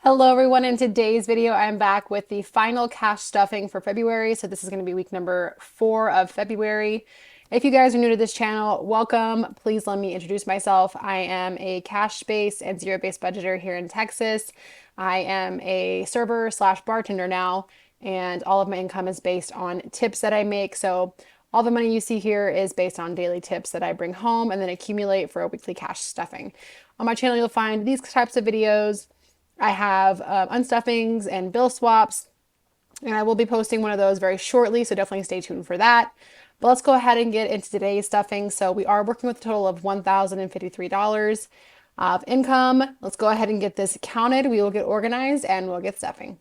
Hello everyone, in today's video I'm back with the final cash stuffing for February. So this is going to be week number 4 of February. If you guys are new to this channel, welcome. Please let me introduce myself. I am a cash-based and zero-based budgeter here in Texas. I am a server slash bartender now, and all of my income is based on tips that I make. So all the money you see here is based on daily tips that I bring home and then accumulate for a weekly cash stuffing. On my channel, you'll find these types of videos. I have unstuffings and bill swaps, and I will be posting one of those very shortly, so definitely stay tuned for that. But let's go ahead and get into today's stuffing. So we are working with a total of $1,053 of income. Let's go ahead and get this counted. We will get organized and we'll get stuffing.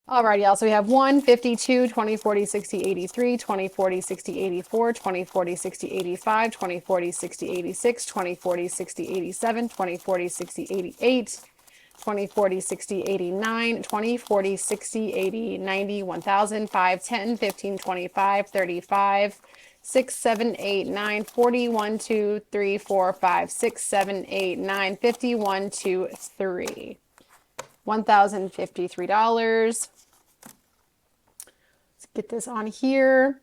Alrighty, y'all. So we have 1, 52, 20, 40, 60, 83, 20, 40, 60, 84, 20, 40, 60, 85, 20, 40, 60, 86, 20, 40, 60, 87, 20, 40, 60, 88, 20, 40, 60, 89, 20, 40, 60, 80, 90, 1,000, 5, 10, 15, 25, 35, 6, 7, 8, 9, 40, 1, 2, 3, 4, 5, 6, 7, 8, 9, 50, 1, 2, 3. $1,053. Let's get this on here.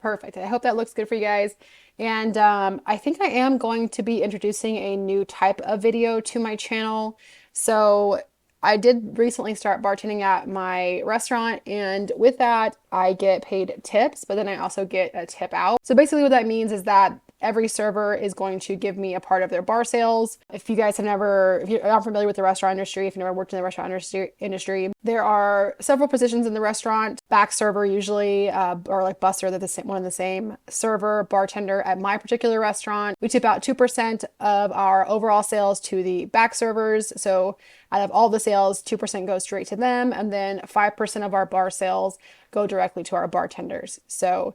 Perfect. I hope that looks good for you guys. And I think I am going to be introducing a new type of video to my channel. So I did recently start bartending at my restaurant, and with that, I get paid tips, but then I also get a tip out. So basically what that means is that every server is going to give me a part of their bar sales. If you guys have never, if you're not familiar with the restaurant industry, if you've never worked in the restaurant industry, there are several positions in the restaurant. Back server usually, or like busser, they're the same, one and the same. Server, bartender. At my particular restaurant, we tip out 2% of our overall sales to the back servers. So out of all the sales, 2% goes straight to them, and then 5% of our bar sales go directly to our bartenders. So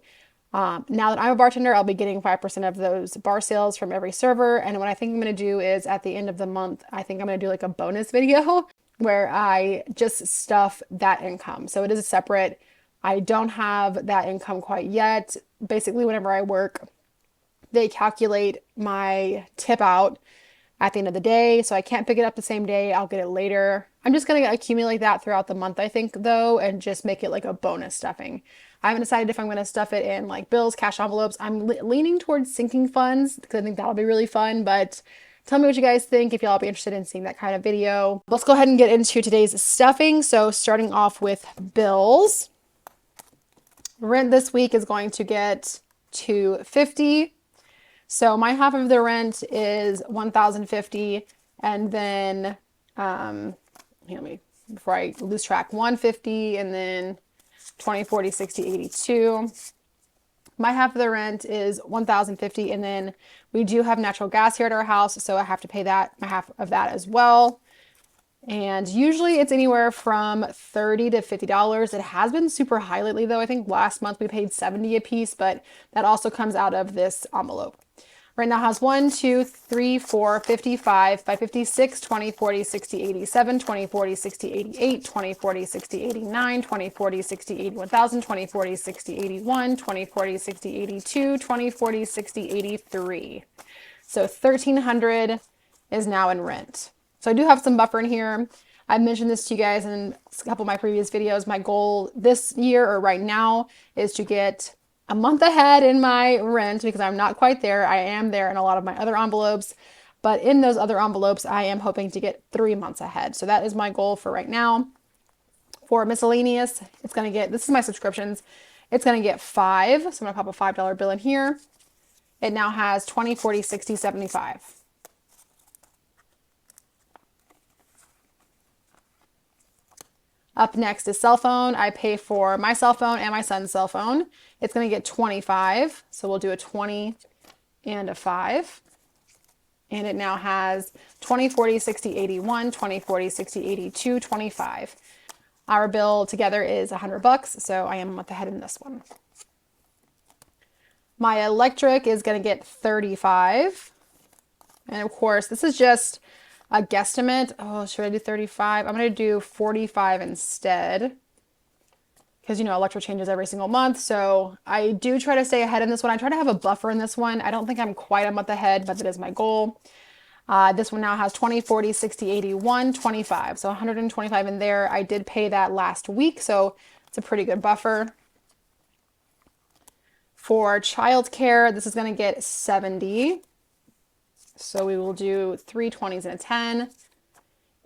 now that I'm a bartender, I'll be getting 5% of those bar sales from every server. And what I think I'm going to do is at the end of the month, I think I'm going to do like a bonus video where I just stuff that income. So it is separate. I don't have that income quite yet. Basically, whenever I work, they calculate my tip out at the end of the day. So I can't pick it up the same day. I'll get it later. I'm just going to accumulate that throughout the month, I think, though, and just make it like a bonus stuffing. I haven't decided if I'm going to stuff it in like bills, cash envelopes. I'm leaning towards sinking funds because I think that'll be really fun. But tell me what you guys think if y'all be interested in seeing that kind of video. Let's go ahead and get into today's stuffing. So starting off with bills. Rent this week is going to get $250. So my half of the rent is $1,050, and then before I lose track, $150, and then 20, 40, 60, 82. My half of the rent is $1,050, and then we do have natural gas here at our house, so I have to pay that, my half of that as well. And usually it's anywhere from $30 to $50. It has been super high lately though. I think last month we paid $70 a piece, but that also comes out of this envelope. Right now has 1, 2, 3, 4, 55, 56, 20, 40, 60, 87, 20, 40, 60, 88, 20, 40, 60, 89, 20, 40, 60, 81,000, 20, 40, 60, 81, 20, 40, 60, 82, 20, 40, 60, 83. So 1,300 is now in rent. So I do have some buffer in here. I mentioned this to you guys in a couple of my previous videos. My goal this year, or right now, is to get a month ahead in my rent because I'm not quite there. I am there in a lot of my other envelopes, but in those other envelopes, I am hoping to get 3 months ahead. So that is my goal for right now. For miscellaneous, it's going to get, this is my subscriptions. It's going to get 5. So I'm going to pop a $5 bill in here. It now has 20, 40, 60, 75. Up next is cell phone. I pay for my cell phone and my son's cell phone. It's going to get 25. So we'll do a 20 and a 5. And it now has 20, 40, 60, 81, 20, 40, 60, 82, 25. Our bill together is $100, so I am a month ahead in this one. My electric is going to get 35. And of course, this is just a guesstimate. Oh, should I do 35? I'm going to do 45 instead. Because, you know, electro changes every single month. So I do try to stay ahead in this one. I try to have a buffer in this one. I don't think I'm quite a month ahead, but that is my goal. This one now has 20, 40, 60, 80, 125. So 125 in there. I did pay that last week, so it's a pretty good buffer. For childcare, this is going to get 70. So we will do 3 20s and a 10.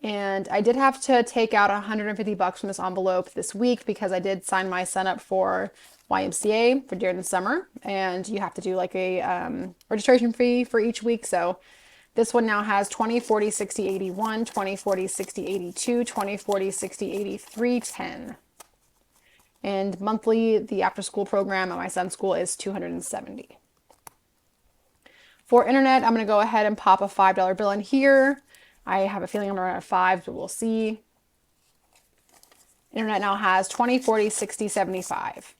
And I did have to take out $150 from this envelope this week because I did sign my son up for YMCA for during the summer. And you have to do like a registration fee for each week. So this one now has 20, 40, 60, 81, 20, 40, 60, 82, 20, 40, 60, 83, 10. And monthly, the after school program at my son's school is $270. For internet, I'm going to go ahead and pop a $5 bill in here. I have a feeling I'm going to run out of 5, but we'll see. Internet now has 20, 40, 60, 75.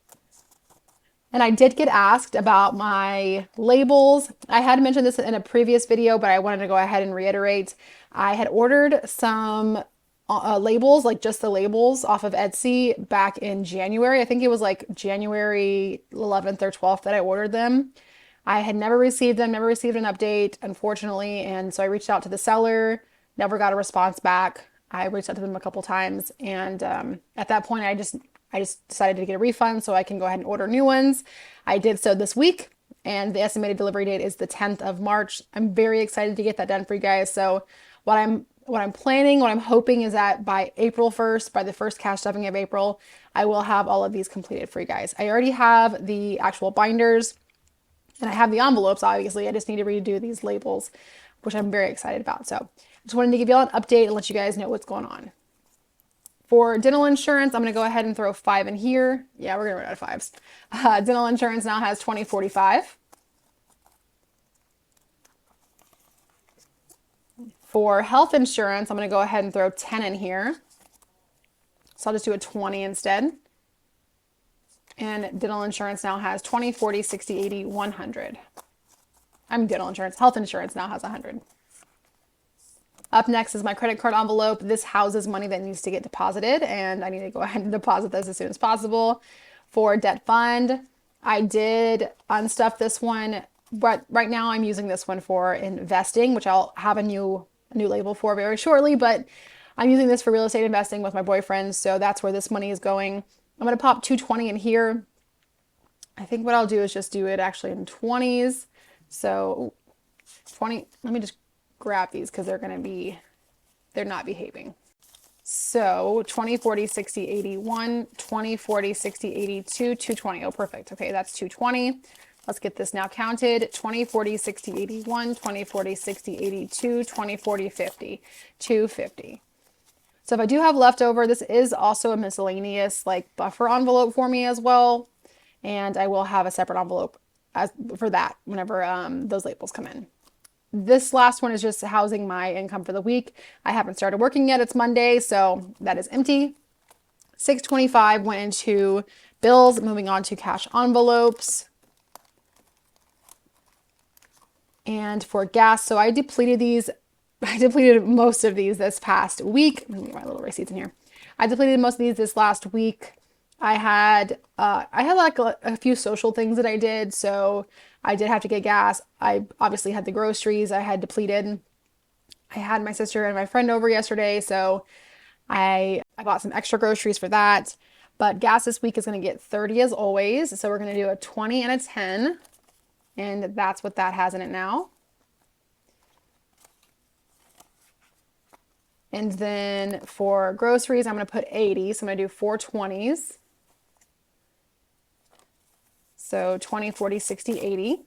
And I did get asked about my labels. I had mentioned this in a previous video, but I wanted to go ahead and reiterate. I had ordered some labels, like just the labels off of Etsy back in January. I think it was like January 11th or 12th that I ordered them. I had never received them, never received an update, unfortunately. And so I reached out to the seller, never got a response back. I reached out to them a couple times. And at that point, I just decided to get a refund so I can go ahead and order new ones. I did so this week, and the estimated delivery date is the 10th of March. I'm very excited to get that done for you guys. So what I'm planning, what I'm hoping is that by April 1st, by the first cash stuffing of April, I will have all of these completed for you guys. I already have the actual binders and I have the envelopes, obviously. I just need to redo these labels, which I'm very excited about. So just wanted to give you all an update and let you guys know what's going on. For dental insurance, I'm going to go ahead and throw 5 in here. Yeah, we're going to run out of 5s. Dental insurance now has 2045. For health insurance, I'm going to go ahead and throw 10 in here. So I'll just do a 20 instead. And dental insurance now has 20, 40, 60, 80, 100. Health insurance now has 100. Up next is my credit card envelope. This houses money that needs to get deposited, and I need to go ahead and deposit this as soon as possible. For debt fund, I did unstuff this one, but right now I'm using this one for investing, which I'll have a new label for very shortly, but I'm using this for real estate investing with my boyfriend, so that's where this money is going. I'm going to pop 220 in here. I think what I'll do is just do it actually in 20s. So 20, let me just grab these because they're not behaving. So 20, 40, 60, 81, 20, 40, 60, 82, 220. Oh, perfect. Okay, that's 220. Let's get this now counted. 20, 40, 60, 81, 20, 40, 60, 82, 20, 40, 50, 250. So if I do have leftover, this is also a miscellaneous like buffer envelope for me as well. And I will have a separate envelope for that whenever those labels come in. This last one is just housing my income for the week. I haven't started working yet. It's Monday, so that is empty. 625 went into bills, moving on to cash envelopes. And for gas, so I depleted most of these this past week. Let me get my little receipts in here. I depleted most of these this last week. I had like a few social things that I did, so I did have to get gas. I obviously had the groceries I had depleted. I had my sister and my friend over yesterday, so I bought some extra groceries for that. But gas this week is going to get 30 as always, so we're going to do a 20 and a 10, and that's what that has in it now. And then for groceries, I'm going to put 80. So I'm going to do 4 20s. So 20, 40, 60, 80.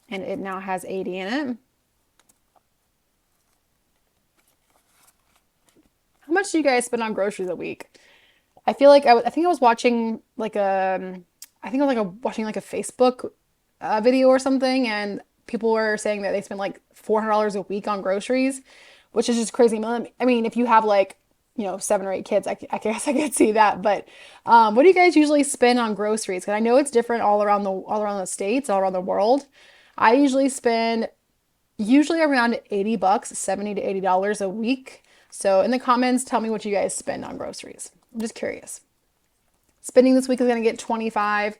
And it now has 80 in it. How much do you guys spend on groceries a week? I feel like I think I was watching like watching like a Facebook video or something, and people were saying that they spend like $400 a week on groceries, which is just crazy. I mean, if you have like, 7 or 8 kids, I guess I could see that. But what do you guys usually spend on groceries? Because I know it's different all around the states, all around the world. I usually spend usually around 80 bucks, 70 to $80 a week. So in the comments, tell me what you guys spend on groceries. I'm just curious. Spending this week is going to get 25.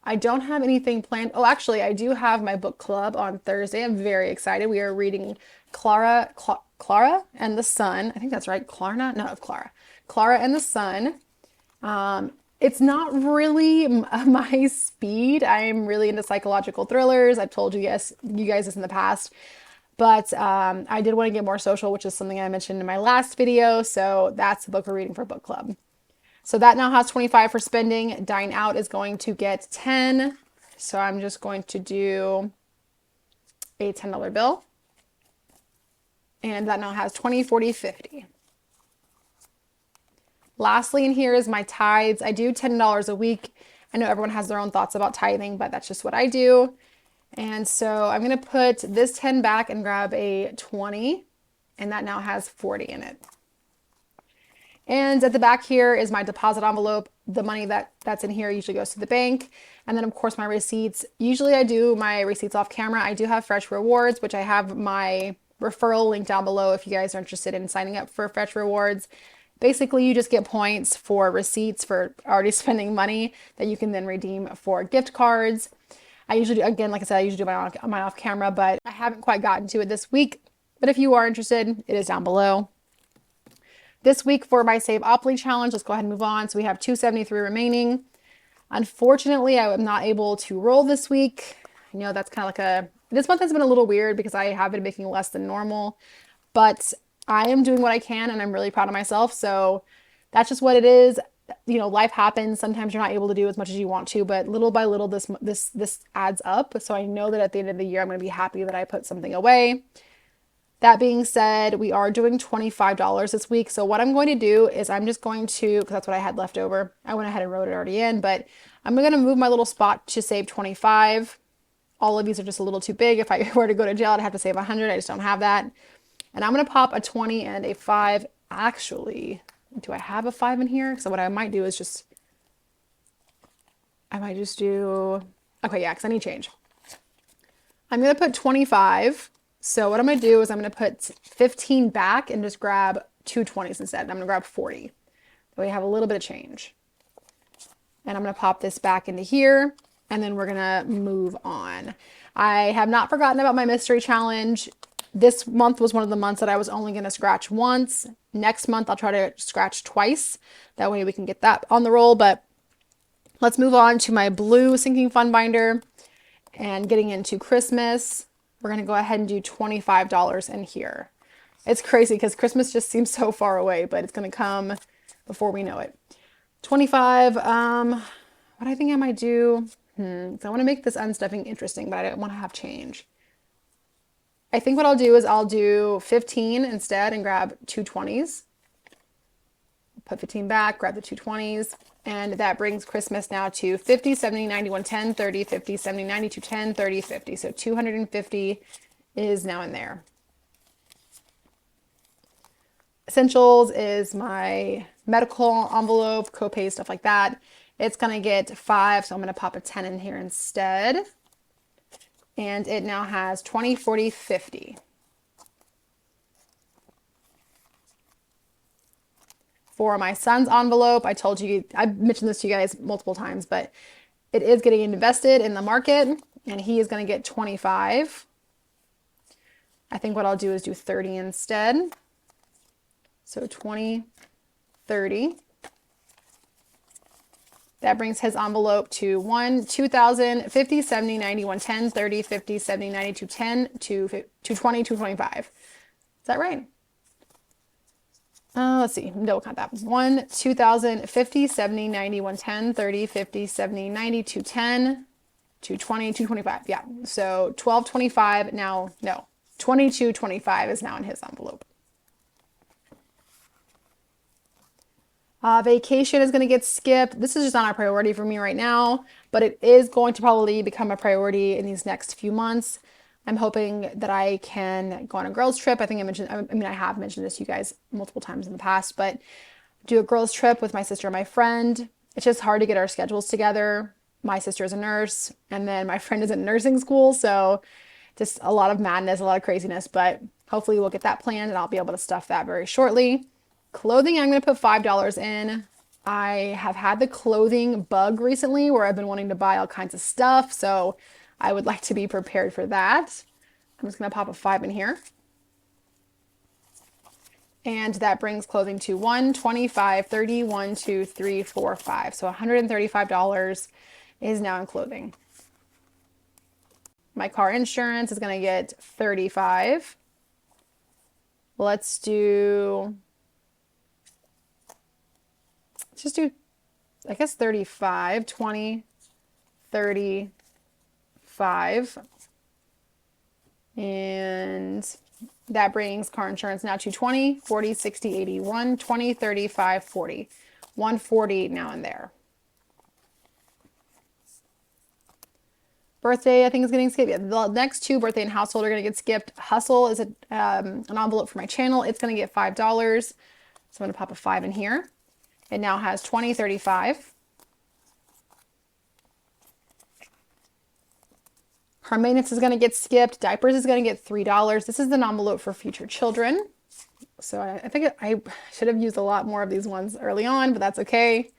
I don't have anything planned. Oh, actually, I do have my book club on Thursday. I'm very excited. We are reading Clara and the Sun. I think that's right. Klarna? No, Clara. Clara and the Sun. It's not really my speed. I'm really into psychological thrillers. I've told you guys this in the past. But I did want to get more social, which is something I mentioned in my last video. So that's the book we're reading for book club. So that now has 25 for spending. Dine out is going to get 10. So I'm just going to do a $10 bill. And that now has 20, 40, 50. Lastly, in here is my tithes. I do $10 a week. I know everyone has their own thoughts about tithing, but that's just what I do. And so I'm going to put this 10 back and grab a 20. And that now has 40 in it. And at the back here is my deposit envelope. The money that's in here usually goes to the bank. And then of course my receipts. Usually I do my receipts off camera. I do have Fresh Rewards, which I have my referral link down below if you guys are interested in signing up for Fresh Rewards. Basically, you just get points for receipts for already spending money that you can then redeem for gift cards. I usually do, again, like I said, I usually do my off camera, but I haven't quite gotten to it this week. But if you are interested, it is down below. This week for my Saveopoly challenge, let's go ahead and move on. So we have 273 remaining. Unfortunately, I am not able to roll this week. I know that's kind of like this month has been a little weird because I have been making less than normal, but I am doing what I can and I'm really proud of myself. So that's just what it is. You know, life happens. Sometimes you're not able to do as much as you want to, but little by little, this adds up. So I know that at the end of the year, I'm going to be happy that I put something away. That being said, we are doing $25 this week. So what I'm going to do is I'm just going to, because that's what I had left over. I went ahead and wrote it already in, but I'm going to move my little spot to save 25. All of these are just a little too big. If I were to go to jail, I'd have to save 100. I just don't have that. And I'm going to pop a 20 and a 5. Actually, do I have a 5 in here? So what I might do is I might just do, okay, yeah, because I need change. I'm going to put 25. So what I'm going to do is I'm going to put 15 back and just grab two 20s instead. I'm going to grab 40. So we have a little bit of change. And I'm going to pop this back into here. And then we're going to move on. I have not forgotten about my mystery challenge. This month was one of the months that I was only going to scratch once. Next month, I'll try to scratch twice. That way we can get that on the roll. But let's move on to my blue sinking fund binder and getting into Christmas. We're going to go ahead and do $25 in here. It's crazy because Christmas just seems so far away, but it's going to come before we know it. 25. What I think I might do. So I want to make this unstuffing interesting, but I don't want to have change. I think what I'll do is I'll do 15 instead and grab two 20s. Put 15 back, grab the two 20s. And that brings Christmas now to 50, 70, 90, 110, 30, 50, 70, 90, 210, 30, 50. So 250 is now in there. Essentials is my medical envelope, copay, stuff like that. It's going to get 5, so I'm going to pop a 10 in here instead. And it now has 20, 40, 50. For my son's envelope, I told you, I've mentioned this to you guys multiple times, but it is getting invested in the market and he is going to get 25. I think what I'll do is do 30 instead. So 20, 30. That brings his envelope to 2,000, 50, 70, 90, 110, 30, 50, 70, 90, 210, 220, 225. Is that right? Let's see, double count that. 2,000, 50, 70, 90, 110, 30, 50, 70, 90, 210, 220, 225. Yeah, so 1225 now, no, 2225 is now in his envelope. Vacation is going to get skipped. This is just not a priority for me right now, but it is going to probably become a priority in these next few months. I'm hoping that I can go on a girls trip. I have mentioned this to you guys multiple times in the past, but do a girls trip with my sister and my friend. It's just hard to get our schedules together. My sister is a nurse and then my friend is in nursing school. So just a lot of madness, a lot of craziness, but hopefully we'll get that planned and I'll be able to stuff that very shortly. Clothing, I'm going to put $5 in. I have had the clothing bug recently where I've been wanting to buy all kinds of stuff, so I would like to be prepared for that. I'm just going to pop a 5 in here. And that brings clothing to 125, 30, 1, 2, 3, 4, 5. So $135 is now in clothing. My car insurance is going to get 35. Let's just do, I guess 35, 20, 35. And that brings car insurance now to 20, 40, 60, 80, 1, 20, 35, 40. 140 now and there. Birthday, I think, is getting skipped. The next two, birthday and household, are going to get skipped. Hustle is an envelope for my channel. It's going to get $5. So I'm going to pop a 5 in here. It now has 20, 35. Her maintenance is going to get skipped. Diapers is going to get $3. This is an envelope for future children. So I think I should have used a lot more of these ones early on, but that's okay.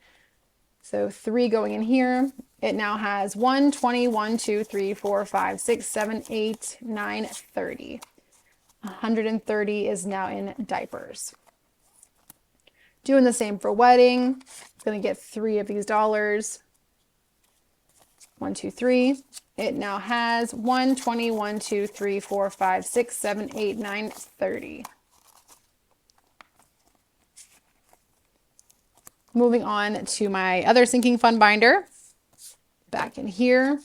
So 3 going in here. It now has 1, 20, 1, 2, 3, 4, 5, 6, 7, 8, 9, 30. 130 is now in diapers. Doing the same for wedding. It's going to get 3 of these dollars. 1, 2, 3. It now has 1, 20, 1, 2, 3, 4, 5, 6, 7, 8, 9, 30. Moving on to my other sinking fund binder. Back in here.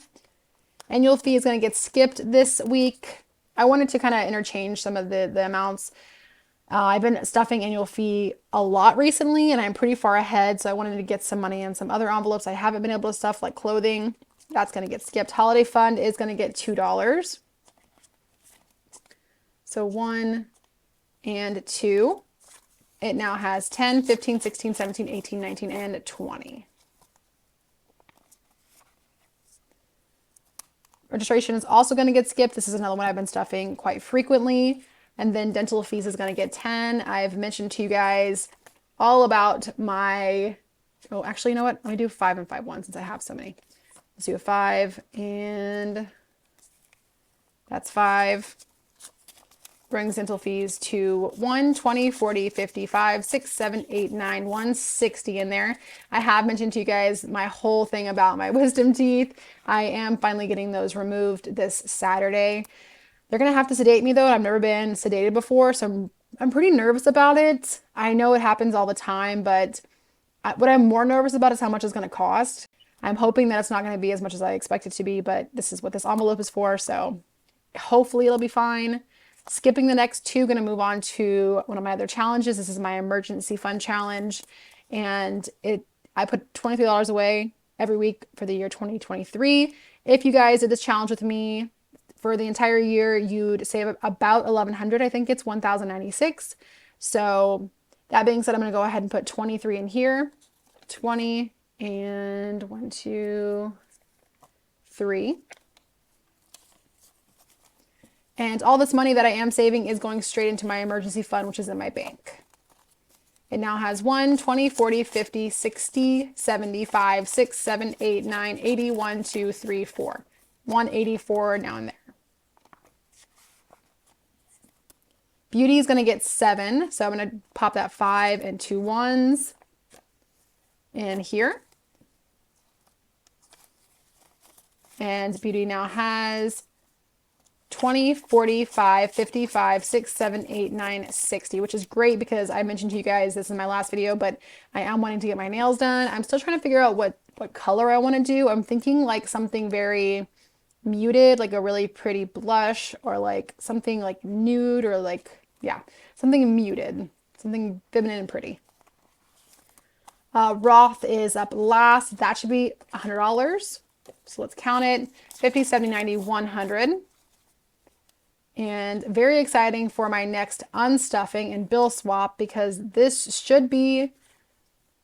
Annual fee is going to get skipped this week. I wanted to kind of interchange some of the amounts. I've been stuffing annual fee a lot recently and I'm pretty far ahead. So I wanted to get some money in some other envelopes I haven't been able to stuff, like clothing. That's going to get skipped. Holiday fund is going to get $2. So 1 and 2. It now has 10, 15, 16, 17, 18, 19, and 20. Registration is also going to get skipped. This is another one I've been stuffing quite frequently. And then dental fees is going to get 10. I've mentioned to you guys all about my, oh, actually, you know what? Let me do 5 and 5, 1 since I have so many. Let's do a 5 and that's 5. Brings dental fees to 1, 20, 40, 55, 6, 7, 8, 9, 160 in there. I have mentioned to you guys my whole thing about my wisdom teeth. I am finally getting those removed this Saturday. They're going to have to sedate me though. I've never been sedated before, so I'm pretty nervous about it. I know it happens all the time, but what I'm more nervous about is how much it's going to cost. I'm hoping that it's not going to be as much as I expect it to be, but this is what this envelope is for, so hopefully it'll be fine. Skipping the next 2, going to move on to one of my other challenges. This is my emergency fund challenge, and I put $23 away every week for the year 2023. If you guys did this challenge with me for the entire year, you'd save about $1,100. I think it's $1,096. So that being said, I'm going to go ahead and put 23 in here. 20 and 1, 2, 3. And all this money that I am saving is going straight into my emergency fund, which is in my bank. It now has 1, 20, 40, 50, 60, 75, 6, 7, 8, 9, 80, 1, 2, 3, 4. 184 now and there. Beauty is going to get 7. So I'm going to pop that 5 and 2 1s in here. And beauty now has 20, 45, 55, 6, 7, 8, 9, 60, which is great because I mentioned to you guys this in my last video, but I am wanting to get my nails done. I'm still trying to figure out what color I want to do. I'm thinking like something very muted, like a really pretty blush, or like something like nude, or like, yeah, something muted, something feminine and pretty. Roth is up last. That should be $100. So let's count it. 50, 70, 90, 100. And very exciting for my next unstuffing and bill swap, because this should be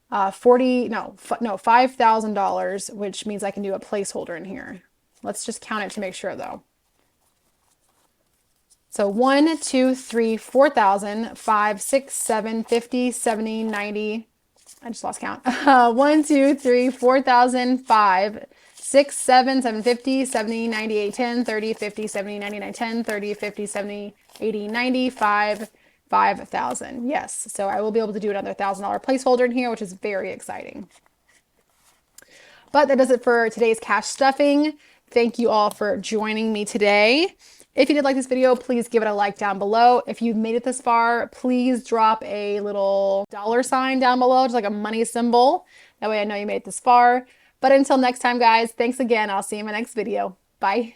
$5,000, which means I can do a placeholder in here. Let's just count it to make sure though. So 1, 2, 3, 4,000, 5, 6, 7, 50, 70, 90. I just lost count. 1, 2, 3, 4,000, 5, 6, 7, 7, 50, 70, 98, 10, 30, 50, 70, 99, 10, 30, 50, 70, 80, 90, 5,000. Yes. So I will be able to do another $1,000 placeholder in here, which is very exciting. But that does it for today's cash stuffing. Thank you all for joining me today. If you did like this video, please give it a like down below. If you've made it this far, please drop a little $sign down below, just like a money symbol. That way I know you made it this far. But until next time, guys, thanks again. I'll see you in my next video. Bye.